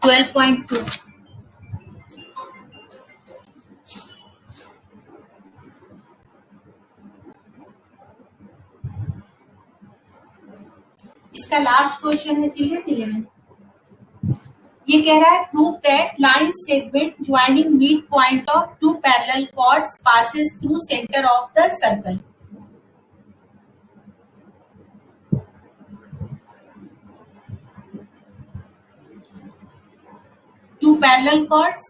12.2 इसका last question है children 11। ये कह रहा है prove that line segment joining mid point of two parallel chords passes through centre of the circle. Two parallel chords.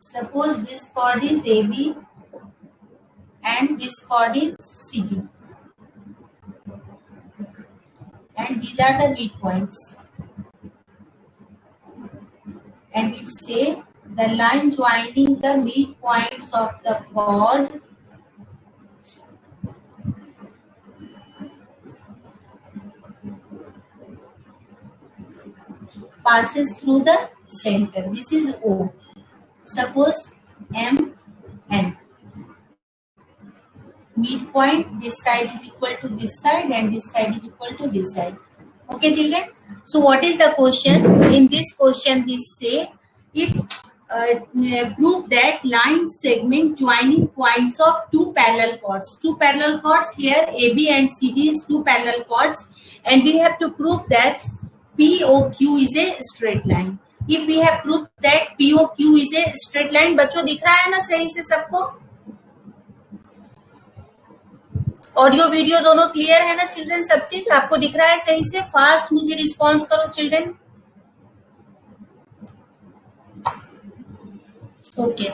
Suppose this chord is AB and this chord is CD, and these are the midpoints. And it say the line joining the midpoints of the chord passes through the center. This is O. Suppose M N. Midpoint, this side is equal to this side and this side is equal to this side. Okay children. So what is the question? In this question this say if prove that line segment joining points of two parallel chords. Two parallel chords here AB and CD is two parallel chords, and we have to prove that POQ is a straight line. If we have proved that POQ is a straight line, बच्चों दिख रहा है ना सही से सबको? Audio video दोनों clear है ना चिल्ड्रन? सब चीज आपको दिख रहा है सही से? फास्ट मुझे रिस्पॉन्स करो चिल्ड्रन। ओके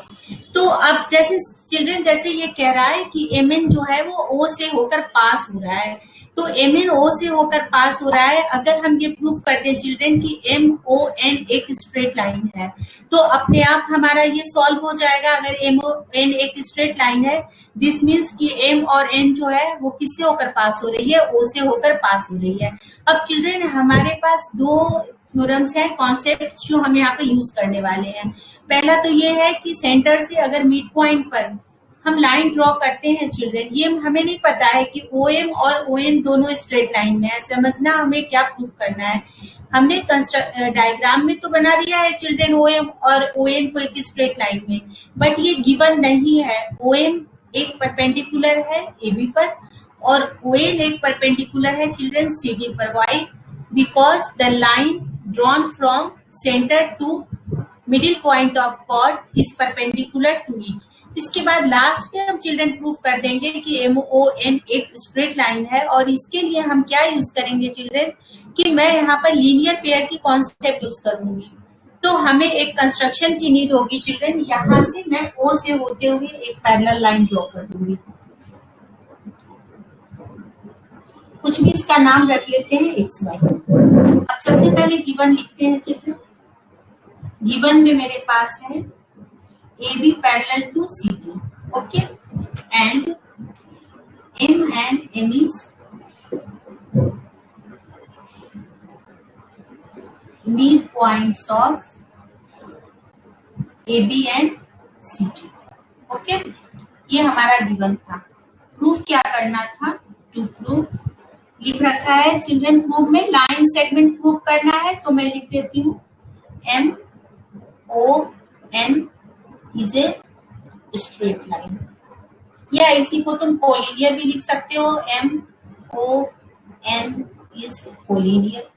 तो अब जैसे चिल्ड्रन जैसे ये कह रहा है कि MN जो है वो O से होकर पास हो रहा है, तो MN O से होकर पास हो रहा है। अगर हम ये प्रूफ कर दें चिल्ड्रन कि MON एक स्ट्रेट लाइन है, तो अपने आप हमारा ये सॉल्व हो जाएगा। अगर MON एक स्ट्रेट लाइन है, दिस मीन्स कि M और N जो है वो किससे होकर पास हो रही है? O से होकर पास हो रही है। अब चिल्ड्रन हमारे पास दो थ्योरम्स हैं, कॉन्सेप्ट जो हम यहाँ पे यूज करने वाले हैं। पहला तो ये है कि सेंटर से अगर मिड पॉइंट पर हम लाइन ड्रॉ करते हैं चिल्ड्रन, ये हमें नहीं पता है कि OM और ON दोनों स्ट्रेट लाइन में है। समझना हमें क्या प्रूफ करना है। हमने डायग्राम में तो बना दिया है चिल्ड्रन OM और ON को एक स्ट्रेट लाइन में, बट ये गिवन नहीं है। OM एक परपेंडिकुलर है AB पर और ON एक परपेंडिकुलर है चिल्ड्रन CD पर। Why? Because the line drawn from center to middle point of chord is perpendicular to it. इसके बाद लास्ट में हम चिल्ड्रन प्रूफ कर देंगे कि MON एक स्ट्रेट लाइन है, और इसके लिए हम क्या यूज करेंगे चिल्ड्रन कि मैं यहाँ पर लीनियर पेयर की कॉन्सेप्ट यूज करूंगी। तो हमें एक कंस्ट्रक्शन की नीड होगी चिल्ड्रन। यहाँ से मैं O से होते हुए एक पैरेलल लाइन ड्रॉ कर दूंगी। कुछ भी इसका नाम रख लेते हैं XY। अब सबसे पहले गिवन लिखते हैं चिल्ड्रन। गिवन में मेरे पास है AB parallel to CD, okay, and M is mid points of AB and CD, okay. ये हमारा गिवन था। प्रूफ क्या करना था? टू प्रूव लिख रखा है चिल्ड्रन। प्रूफ में लाइन सेगमेंट प्रूफ करना है, तो मैं लिख देती हूँ MON is a straight line, या इसी को तुम कोलिनियर भी लिख सकते हो। MON is collinear.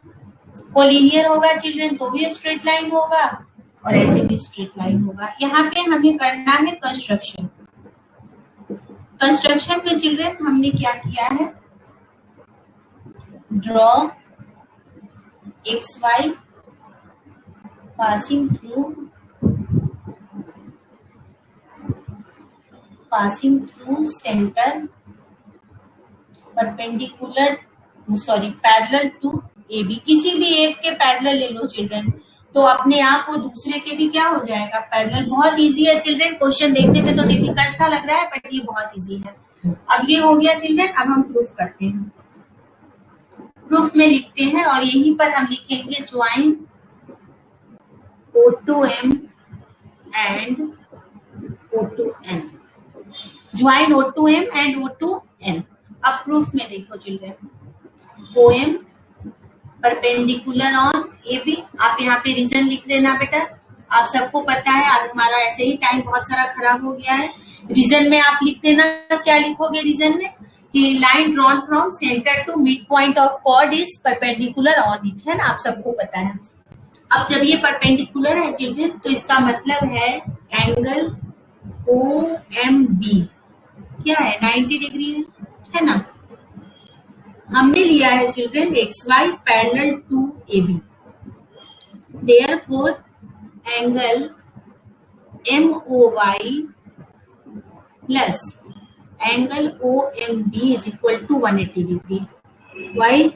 कोलिनियर होगा चिल्ड्रन तो भी स्ट्रेट लाइन होगा, और ऐसे भी स्ट्रेट लाइन होगा। यहाँ पे हमें करना है कंस्ट्रक्शन। कंस्ट्रक्शन में चिल्ड्रन हमने क्या किया है? Draw XY passing through center parallel to AB। किसी भी एक के पैरेलल ले लो चिल्ड्रन, तो अपने आप वो दूसरे के भी क्या हो जाएगा? पैरेलल। बहुत इजी है चिल्ड्रन। क्वेश्चन देखने में तो डिफिकल्ट सा लग रहा है, बट ये बहुत इजी है। अब ये हो गया चिल्ड्रन। अब हम प्रूफ करते हैं। प्रूफ में लिखते हैं, और यहीं पर हम लिखेंगे join O to M and O to N। Join O to M and O to N। अब प्रूफ में देखो children, OM perpendicular on A B. आप यहाँ पे रीजन लिख देना बेटा। आप सबको पता है आज हमारा ऐसे ही टाइम बहुत सारा खराब हो गया है। रीजन में आप लिख देना, क्या लिखोगे रीजन में कि line drawn from centre to mid point of chord is perpendicular on it, है ना, आप सबको पता है। अब जब ये परपेंडिकुलर है चिल्ड्रन तो इसका मतलब है एंगल ओ एम बी क्या है 90 डिग्री है ना। हमने लिया है children X Y parallel to A B, therefore angle M O Y plus angle O M B is equal to 180 degree. Why?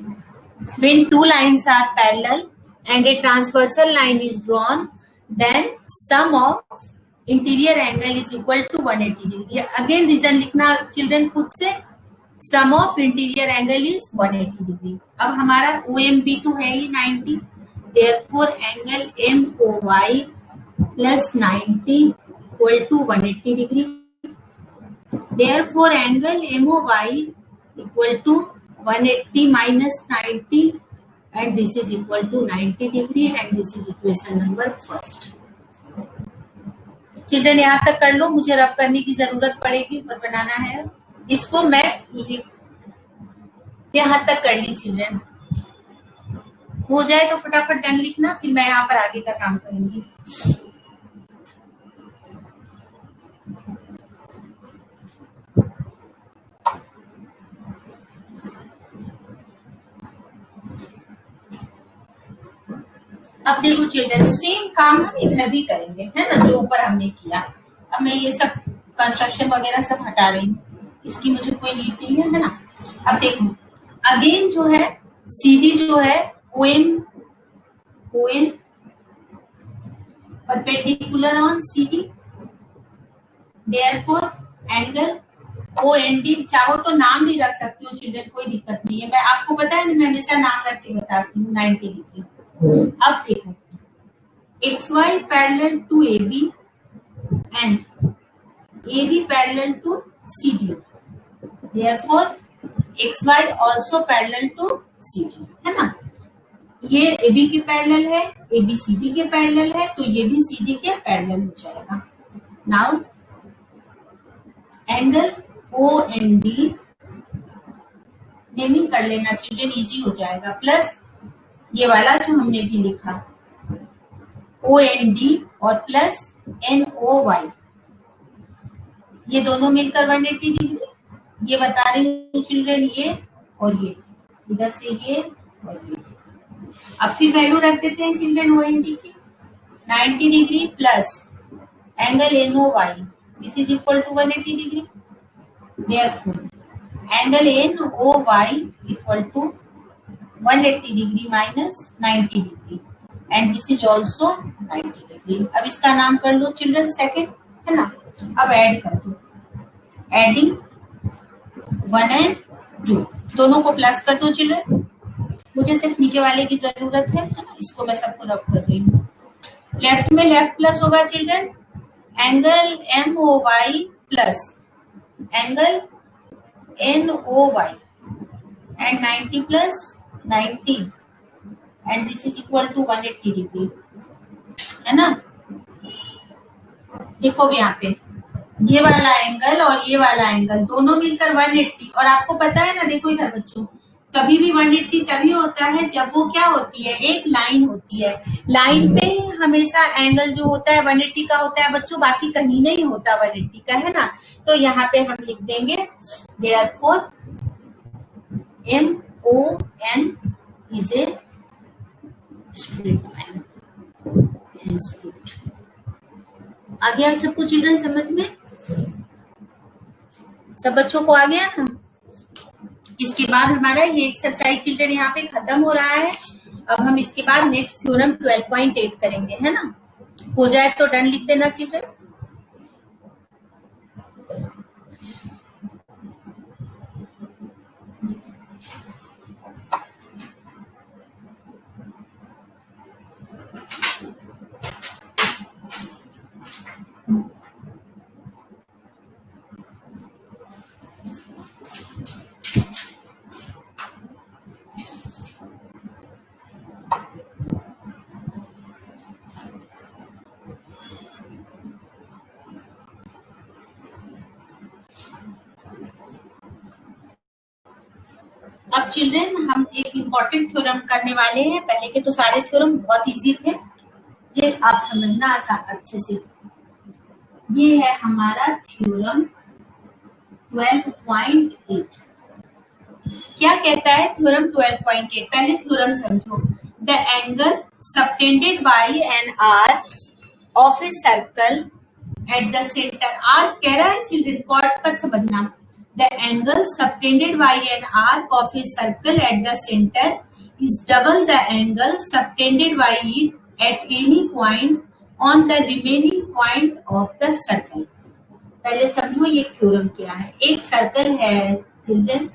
when two lines are parallel and a transversal line is drawn, then sum of interior angle is equal to 180 degree. Again reason लिखना children खुद से, sum of interior angle is 180 degree. अब हमारा OMB तो है ही 90, therefore angle MOY plus 90 equal to 180 degree. Therefore angle MOY equal to 180 minus 90 and this is equal to 90 degree and this is equation number first. Children यहाँ तक कर लो, मुझे रब करने की जरूरत पड़ेगी, ऊपर बनाना है इसको। मैं यहाँ तक कर ली चिल्ड्रन, हो जाए तो फटाफट डन लिखना, फिर मैं यहाँ पर आगे का काम करूंगी। अब देखो चिल्ड्रन सेम काम हम इधर भी करेंगे, है ना, जो ऊपर हमने किया। अब मैं ये सब कंस्ट्रक्शन वगैरह सब हटा रही हूँ, इसकी मुझे कोई नीड नहीं है ना। अब देखो अगेन जो है CD जो है ON perpendicular on CD, therefore angle OND, चाहो तो नाम भी रख सकती हो चिल्ड्रन, कोई दिक्कत नहीं है। मैं आपको पता है ना, मैं हमेशा नाम रख के बताती हूँ 90 डिग्री। अब देखो XY parallel to AB and AB parallel to CD, therefore XY also parallel to CD, है ना। ये AB के पैरेलल है, AB CD के पैरेलल है, तो ये भी CD के पैरेलल हो जाएगा। नाउ एंगल OND नेमिंग कर लेना चिल्ड्रन, इजी हो जाएगा, प्लस ये वाला जो हमने भी लिखा OND और प्लस NOY, ये दोनों मिलकर 180 डिग्री। ये बता रही हूँ चिल्ड्रन, ये और ये इधर से ये और ये। अब फिर वैल्यू रख देते हैं चिल्ड्रन OND की 90 degree plus angle NOY, this is equal to 180 degree. Therefore angle NOY equal to 180 degree minus 90 degree and this is also 90 degree. अब इसका नाम कर लो चिल्ड्रन सेकेंड, है ना। अब ऐड कर दो, एडिंग 1 एंड 2, दोनों को प्लस कर दो चिल्ड्रन। मुझे सिर्फ नीचे वाले की जरूरत है ना, इसको मैं सबको रब कर रही हूँ। लेफ्ट में लेफ्ट प्लस होगा children, angle MOY plus angle NOY and 90 plus 90 and this is equal to 180 degree, है ना। देखो यहाँ पे ये वाला एंगल और ये वाला एंगल दोनों मिलकर 180, और आपको पता है ना, देखो इधर बच्चों, कभी भी 180 तभी होता है जब वो क्या होती है, एक लाइन होती है। लाइन पे हमेशा एंगल जो होता है 180 का होता है बच्चों, बाकी कहीं नहीं होता 180 का, है ना। तो यहाँ पे हम लिख देंगे therefore MON is a straight line. आ गया सबको चिल्ड्रन समझ में? सब बच्चों को आ गया ना। इसके बाद हमारा ये एक्सरसाइज चिल्ड्रन यहाँ पे खत्म हो रहा है। अब हम इसके बाद नेक्स्ट थ्योरम 12.8 करेंगे, है ना। हो जाए तो डन लिख देना चिल्ड्रन। चिल्ड्रन हम एक इम्पोर्टेंट थ्योरम करने वाले हैं। पहले के तो सारे थ्योरम बहुत इजी थे, ये आप समझना आसान अच्छे से। ये है हमारा थ्योरम 12.8। क्या कहता है थ्योरम 12.8? पहले थ्योरम समझो। The angle subtended bye an arc of a circle at the centre. Arc कह रहा है चिल्ड्रन, कॉर्ड पर समझना। The angle subtended by an arc of a circle at the center is double the angle subtended by it at any point on the remaining point of the circle. पहले समझो ये theorem क्या है। एक circle है children,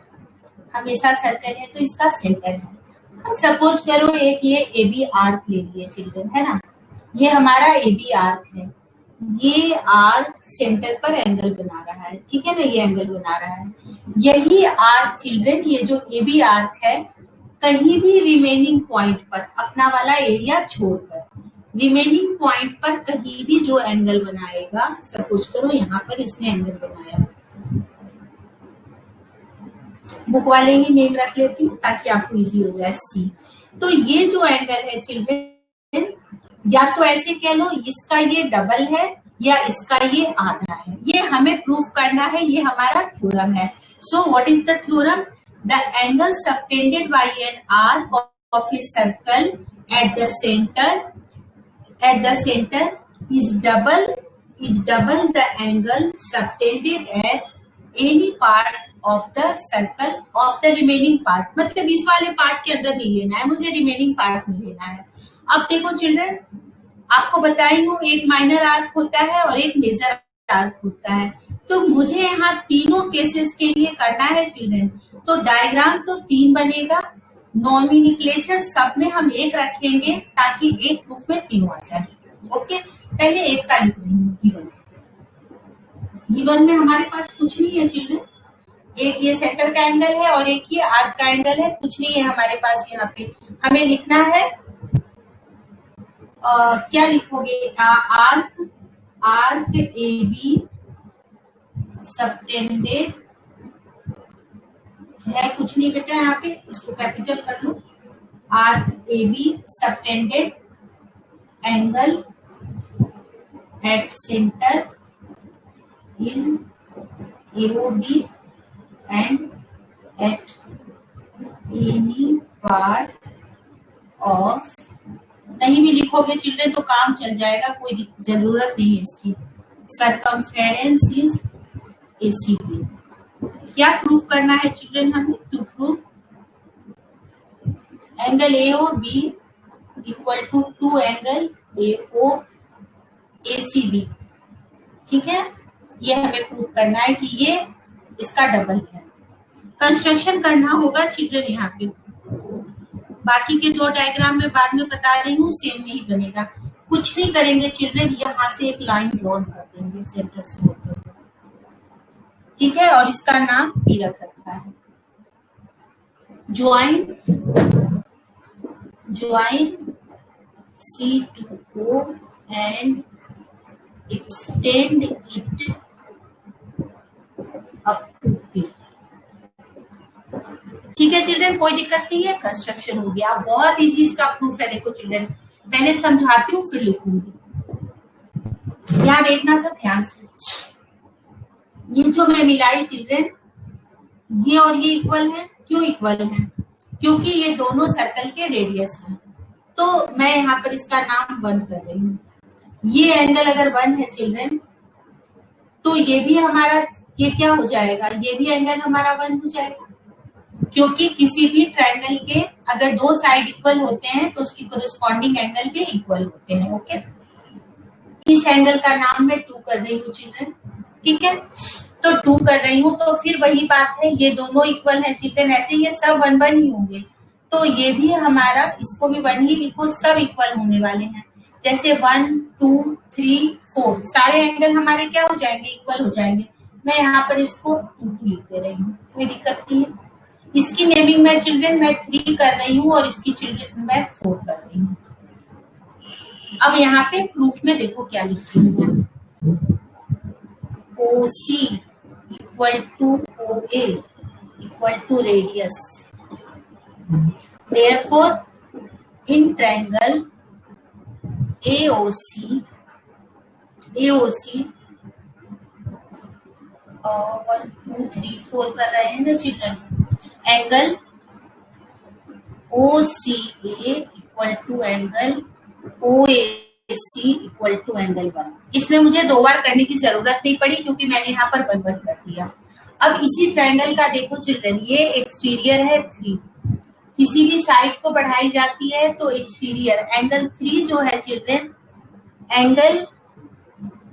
हमेशा circle है तो इसका सेंटर है। हम सपोज करो एक ये ए बी आर्क ले लिए चिल्ड्रन, है ना। ये हमारा ए बी आर्क है, ये आर्क सेंटर पर एंगल बना रहा है, ठीक है ना, ये एंगल बना रहा है। यही आर्क चिल्ड्रन, ये जो ए बी आर्क है, कहीं भी रिमेनिंग पॉइंट पर, अपना वाला एरिया छोड़कर रिमेनिंग पॉइंट पर कहीं भी जो एंगल बनाएगा, सपोज करो यहाँ पर इसने एंगल बनाया, बुक वाले ही नेम रख लेती हूँ ताकि आपको इजी हो जाए, सी। तो ये जो एंगल है चिल्ड्रन, या तो ऐसे कह लो इसका ये डबल है या इसका ये आधा है। ये हमें प्रूफ करना है, ये हमारा थ्योरम है। So what is the theorem? The angle subtended bye an arc of a circle at the centre is double the angle subtended at any part of the circle of the remaining part. मतलब इस वाले part के अंदर नहीं लेना है, मुझे remaining part में लेना है। अब देखो चिल्ड्रन, आपको बताई हूँ एक माइनर आर्क होता है और एक मेजर आर्क होता है। तो मुझे यहाँ तीनों केसेस के लिए करना है चिल्ड्रन। तो डायग्राम तो 3 बनेगा, नॉमिनिक्लेचर सब में हम 1 रखेंगे ताकि एक प्रूफ में तीनों आ जाए। ओके, पहले एक का लिख रही हूँ, गिवन में हमारे पास कुछ नहीं है चिल्ड्रन। एक ये सेंटर का एंगल है और एक ये आर्क का एंगल है, कुछ नहीं है हमारे पास। यहाँ पे हमें लिखना है क्या लिखोगे? आर्क ए बी सबटेंडेड है, कुछ नहीं बेटा, यहाँ पे इसको कैपिटल कर लो। Arc a b subtended angle at centre is AOB and at any part of, नहीं भी लिखोगे चिल्ड्रन तो काम चल जाएगा, कोई जरूरत नहीं है इसकी। Circumference is ACB। क्या प्रूफ करना है चिल्ड्रन हमें? To prove angle AOB equal to angle ACB, ठीक है। ये हमें प्रूफ करना है कि ये इसका डबल है। कंस्ट्रक्शन करना होगा चिल्ड्रन यहाँ पे, बाकी के 2 डायग्राम में बाद में बता रही हूँ, सेम में ही बनेगा। कुछ नहीं करेंगे चिल्ड्रन, यहाँ से एक लाइन ड्रॉ कर देंगे सेंटर से होते हुए, ठीक है। और इसका नाम P रख रखा है। Join C to O and extend it up to P, ठीक है चिल्ड्रन, कोई दिक्कत नहीं है। कंस्ट्रक्शन हो गया, बहुत इजी इसका प्रूफ है। देखो चिल्ड्रन, पहले समझाती हूँ फिर लिखूंगी, यहाँ देखना सब ध्यान से। ये जो मैं मिलाई चिल्ड्रन, ये और ये इक्वल है। क्यों इक्वल है? क्योंकि ये दोनों सर्कल के रेडियस हैं। तो मैं यहाँ पर इसका नाम 1 कर रही हूँ। ये एंगल अगर 1 है चिल्ड्रन, तो ये भी हमारा, ये क्या हो जाएगा? ये भी एंगल हमारा 1 हो जाएगा, क्योंकि किसी भी ट्रायंगल के अगर 2 साइड इक्वल होते हैं तो उसकी कोरिस्पॉन्डिंग एंगल भी इक्वल होते हैं। ओके, इस एंगल का नाम मैं 2 कर रही हूँ चिल्ड्रन, ठीक है। तो 2 कर रही हूँ, तो फिर वही बात है, ये दोनों इक्वल है चिल्ड्रन। ऐसे ये सब 1 ही होंगे, तो ये भी हमारा, इसको भी 1 ही लिखो, सब इक्वल होने वाले हैं। जैसे 1 2 3 4 सारे एंगल हमारे क्या हो जाएंगे? इक्वल हो जाएंगे। मैं यहाँ पर इसको 2 लिख दे रही हूँ, कोई दिक्कत नहीं है। इसकी नेमिंग में चिल्ड्रन मैं 3 कर रही हूँ और इसकी चिल्ड्रन मैं 4 कर रही हूँ। अब यहाँ पे प्रूफ में देखो क्या लिखती हूँ मैं। OC equal to OA equal to radius Therefore, in triangle AOC 1 2 3 4 कर रहे हैं ना children, angle OCA equal to angle OAC equal to angle 1। इसमें मुझे 2 बार करने की जरूरत नहीं पड़ी क्योंकि मैंने यहाँ पर 1 1 कर दिया। अब इसी ट्रायंगल का देखो चिल्ड्रन, ये एक्सटीरियर है 3, किसी भी साइड को बढ़ाई जाती है तो एक्सटीरियर एंगल 3 जो है children, angle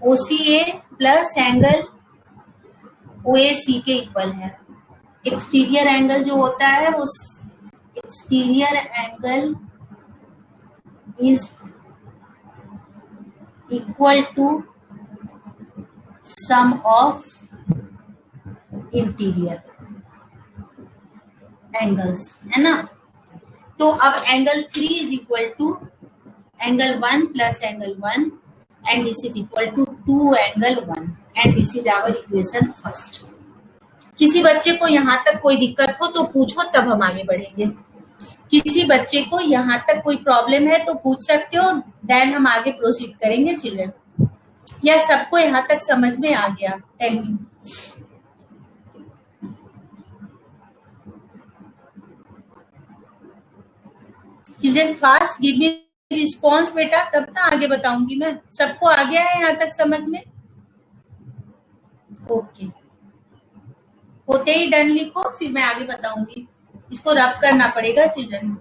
OCA plus angle OAC के इक्वल है। एक्सटीरियर एंगल जो होता है वो exterior angle is equal to sum of interior angles, है ना। तो अब angle 3 is equal to angle 1 plus angle 1 and this is equal to 2 angle 1 and this is our equation first. किसी बच्चे को यहाँ तक कोई दिक्कत हो तो पूछो, तब हम आगे बढ़ेंगे। किसी बच्चे को यहाँ तक कोई प्रॉब्लम है तो पूछ सकते हो, देन हम आगे प्रोसीड करेंगे चिल्ड्रन। या सबको यहाँ तक समझ में आ गया? Tell me. Children fast give me response बेटा, तब ना आगे बताऊंगी मैं। सबको आ गया है यहाँ तक समझ में? ओके, होते ही डन लिखो, फिर मैं आगे बताऊंगी। इसको रब करना पड़ेगा चिल्ड्रन।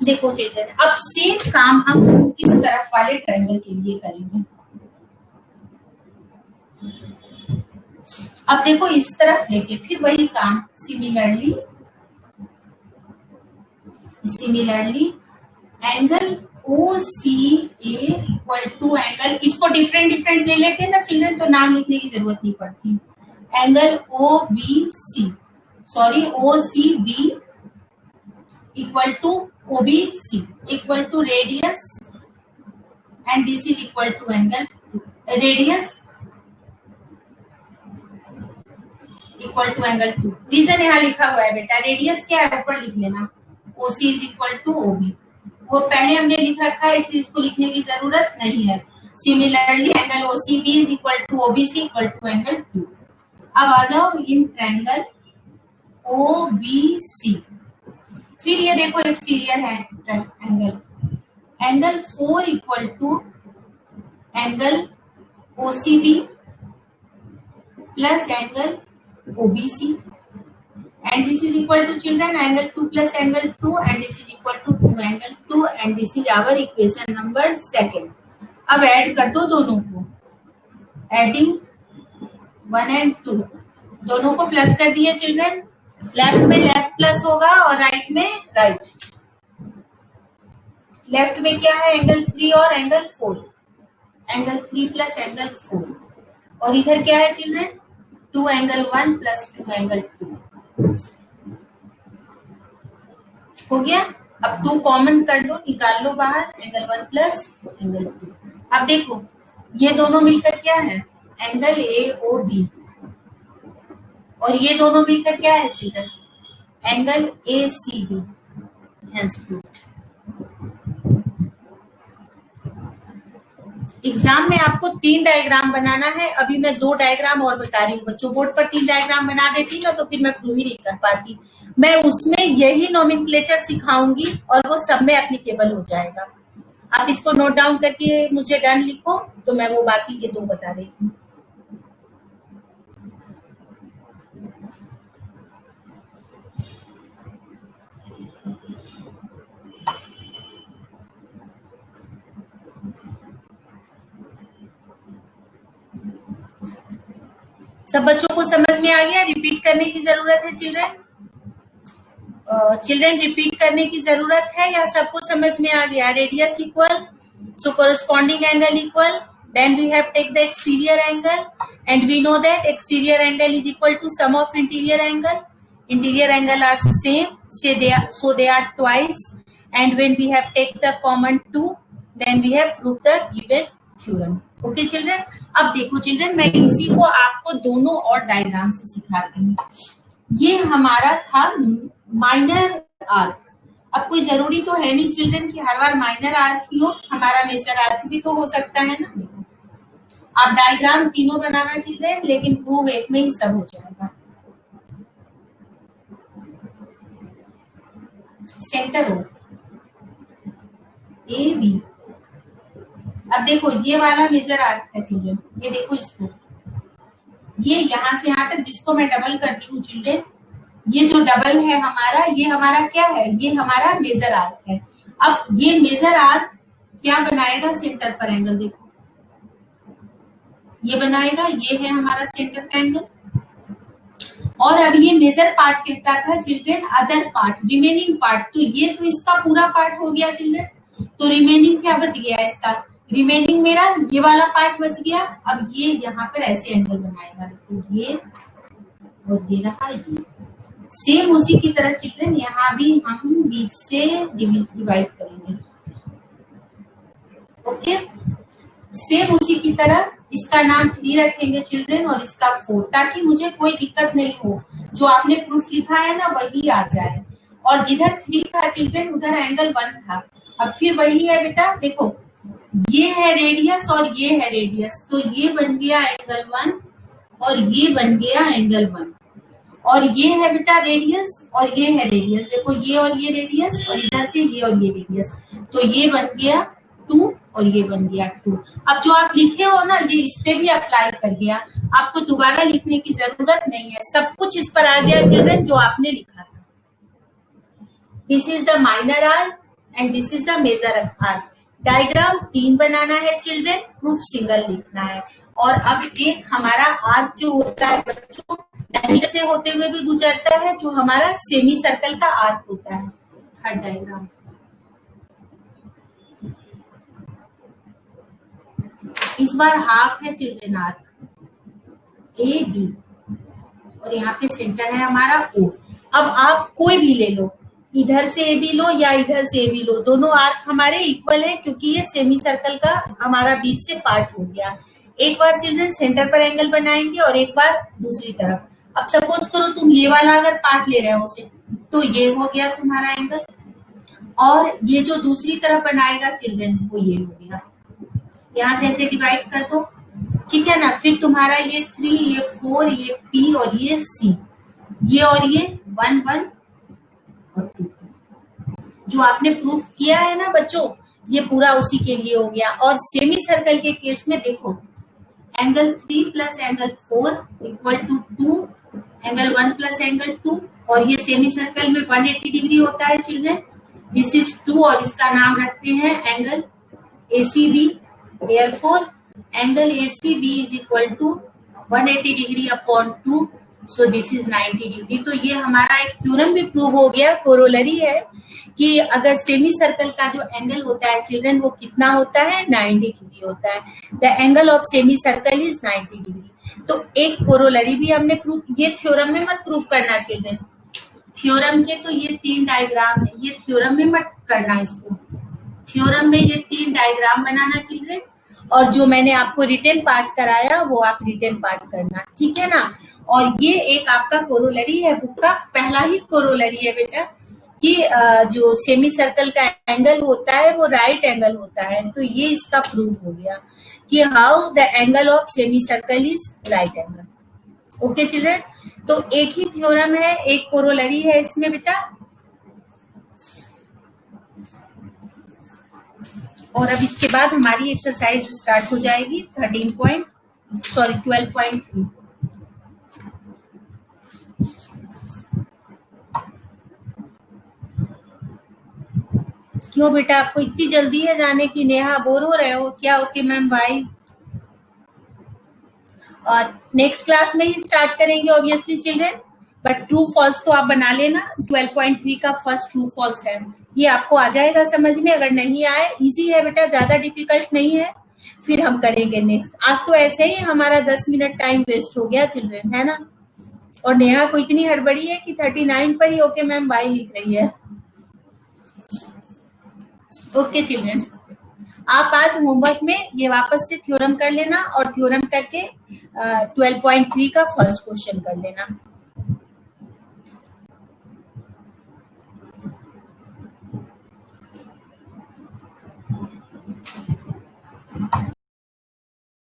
देखो चिल्ड्रन, अब सेम काम हम इस तरफ वाले ट्रायंगल के लिए करेंगे। अब देखो इस तरफ लेके फिर वही काम similarly angle OCA equal to angle, इसको डिफरेंट ले लेते हैं ना चिल्ड्रन, तो नाम लिखने की जरूरत नहीं पड़ती। Angle OCB equal to OBC equal to radius and this is equal to angle radius equal to angle 2। Reason यहाँ लिखा हुआ है बेटा, रेडियस क्या है ऊपर लिख लेना, OC is equal to OB। वो पहले हमने लिख रखा है इसलिए इसको लिखने की जरूरत नहीं है। Similarly angle OCB is equal to OBC equal to angle 2। अब आ जाओ इन ट्रायंगल OBC। फिर ये देखो एक्सटीरियर है angle 4 equal to angle OCB plus angle OBC and this is equal to children angle 2 plus angle 2 and this is equal to 2 angle 2 and this is our equation number 2। अब add कर दो दोनों को, adding 1 and 2 दोनों को plus कर दिए children. Left में लेफ्ट प्लस होगा और राइट में राइट। लेफ्ट में क्या है एंगल 3 और एंगल 4, एंगल 3 प्लस एंगल 4 और इधर क्या है चिल्ड्रन 2 एंगल 1 प्लस 2 एंगल 2 हो गया। अब 2 कॉमन कर लो, निकाल लो बाहर, एंगल 1 प्लस एंगल 2। अब देखो ये दोनों मिलकर क्या है एंगल AOB और ये दोनों मिलकर क्या है चिल्ड्रन एंगल ACB। एग्जाम में आपको 3 डायग्राम बनाना है। अभी मैं 2 डायग्राम और बता रही हूँ बच्चों। बोर्ड पर 3 डायग्राम बना देती ना तो फिर मैं प्रूव ही नहीं कर पाती। मैं उसमें यही नोमेनक्लेचर सिखाऊंगी और वो सब में एप्लीकेबल हो जाएगा। आप इसको नोट डाउन करके मुझे डन लिखो तो मैं वो बाकी के 2 बता रही हूँ। सब बच्चों को समझ में आ गया? रिपीट करने की जरूरत है चिल्ड्रन? चिल्ड्रन रिपीट करने की जरूरत है या सबको समझ में आ गया? Radius equal, so corresponding angle equal, then we have take the exterior angle and we know that exterior angle is equal to sum of interior angle. Interior angle are same, so they are twice and when we have take the common 2, then we have proved the given theorem. Okay children, अब देखो children, मैं इसी को आपको दोनों और diagram से सिखा रही हूँ। ये हमारा था माइनर आर्क। अब कोई जरूरी तो है नहीं चिल्ड्रन कि हर बार माइनर आर्क ही हो, हमारा मेजर आर्क भी तो हो सकता है ना। आप डायग्राम तीनों बनाना चिल्ड्रन, लेकिन प्रूव एक में ही सब हो जाएगा। सेंटर हो ए बी। अब देखो ये वाला मेजर आर्क है चिल्ड्रन, ये देखो इसको, ये यहां से यहां तक जिसको मैं डबल करती हूँ चिल्ड्रन, ये जो डबल है हमारा, ये हमारा क्या है, ये हमारा मेजर आर्क है। अब ये मेजर आर्क क्या बनाएगा, सेंटर पर एंगल। देखो ये बनाएगा, ये है हमारा सेंटर का एंगल। और अब ये मेजर पार्ट कहता था children other part, remaining part, तो ये तो इसका पूरा पार्ट हो गया चिल्ड्रन। तो रिमेनिंग क्या बच गया इसका, रिमेनिंग मेरा ये वाला पार्ट बच गया। अब ये यहाँ पर ऐसे एंगल बनाएगा, देखो ये और ये रहा ये। सेम उसी की तरह चिल्ड्रन यहाँ भी हम बीच से डिवाइड करेंगे। ओके, सेम उसी की तरह इसका नाम 3 रखेंगे चिल्ड्रन और इसका 4, ताकि मुझे कोई दिक्कत नहीं हो, जो आपने प्रूफ लिखा है ना वही आ जाए। और जिधर 3 था चिल्ड्रन उधर एंगल 1 था। अब फिर वही है बेटा, देखो ये है रेडियस और ये है रेडियस, तो ये बन गया एंगल 1 और ये बन गया एंगल 1। और ये है बेटा रेडियस और ये है रेडियस, देखो ये और ये रेडियस और इधर से ये और ये रेडियस, तो ये बन गया 2 और ये बन गया 2। अब जो आप लिखे हो ना ये इस पे भी अप्लाई कर गया, आपको दोबारा लिखने की जरूरत नहीं है, सब कुछ इस पर आ गया चिल्ड्रन जो आपने लिखा था। This is the minor arc and this is the major arc. Diagram 3 बनाना है चिल्ड्रन, प्रूफ सिंगल लिखना है। और अब एक हमारा आर्क जो होता है बच्चों, डायमीटर से होते हुए भी गुजरता है, जो हमारा सेमी सर्कल का आर्क होता है। थर्ड डायग्राम, इस बार हाफ है चिल्ड्रन आर्क ए बी और यहाँ पे सेंटर है हमारा ओ। अब आप कोई भी ले लो, इधर से ए बी लो या इधर से ए बी लो, दोनों आर्क हमारे इक्वल है क्योंकि ये सेमी सर्कल का हमारा बीच से पार्ट हो गया। एक बार चिल्ड्रन सेंटर पर एंगल बनाएंगे और एक बार दूसरी तरफ। अब सपोज करो तुम ये वाला अगर पार्ट ले रहे हो उसे, तो ये हो गया तुम्हारा एंगल, और ये जो दूसरी तरफ बनाएगा चिल्ड्रन वो ये हो गया। यहाँ से ऐसे डिवाइड कर दो, ठीक है ना। फिर तुम्हारा ये 3, ये 4, ये P और ये C, ये और ये 1 1 और 2। जो आपने प्रूफ किया है ना बच्चों, ये पूरा उसी के लिए हो गया। और सेमी सर्कल के केस में देखो, angle 3 plus angle 4 equal to 2, angle 1 plus angle 2, और ये सेमी सर्कल में 180 डिग्री होता है चिल्ड्रन। दिस इज 2 और इसका नाम रखते हैं angle ACB। Therefore, angle ACB is equal to 180 degree upon 2, so this is 90 degree। तो ये हमारा एक थ्योरम भी प्रूव हो गया, कोरोलरी है कि अगर सेमी सर्कल का जो एंगल होता है चिल्ड्रन वो कितना होता है, 90 डिग्री होता है। The angle of semi circle is 90 degree. तो एक कोरोलरी भी हमने प्रूव, ये थ्योरम में मत प्रूव करना चिल्ड्रन, थ्योरम के तो ये 3 डायग्राम है, ये थ्योरम में मत करना, इसको थ्योरम में ये 3 डायग्राम बनाना चिल्ड्रन, और जो मैंने आपको रिटन पार्ट कराया वो आप रिटन पार्ट करना, ठीक है ना। और ये एक आपका कोरोलरी है, बुक का पहला ही कोरोलरी है बेटा, कि जो सेमी सर्कल का एंगल होता है वो राइट एंगल होता है। तो ये इसका प्रूव हो गया कि how the angle of semi circle is right angle. Okay children, तो एक ही थ्योरम है, एक कोरोलरी है इसमें बेटा। और अब इसके बाद हमारी एक्सरसाइज स्टार्ट हो जाएगी 12.3। क्यों बेटा, आपको इतनी जल्दी है जाने की? नेहा बोर हो रहे हो क्या? Okay ma'am bye. और नेक्स्ट क्लास में ही स्टार्ट करेंगे obviously children, but true false तो आप बना लेना। 12.3 का फर्स्ट ट्रू फॉल्स है, ये आपको आ जाएगा समझ में। अगर नहीं आए, इजी है बेटा, ज्यादा डिफिकल्ट नहीं है, फिर हम करेंगे नेक्स्ट। आज तो ऐसे ही हमारा 10 मिनट टाइम वेस्ट हो गया चिल्ड्रन, है ना। और नेहा को इतनी हड़बड़ी है कि 39 पर ही ओके मैम बाय लिख रही है। ओके चिल्ड्रन, आप आज होमवर्क में ये वापस से थ्योरम कर लेना और थ्योरम करके 12.3 का फर्स्ट क्वेश्चन कर लेना।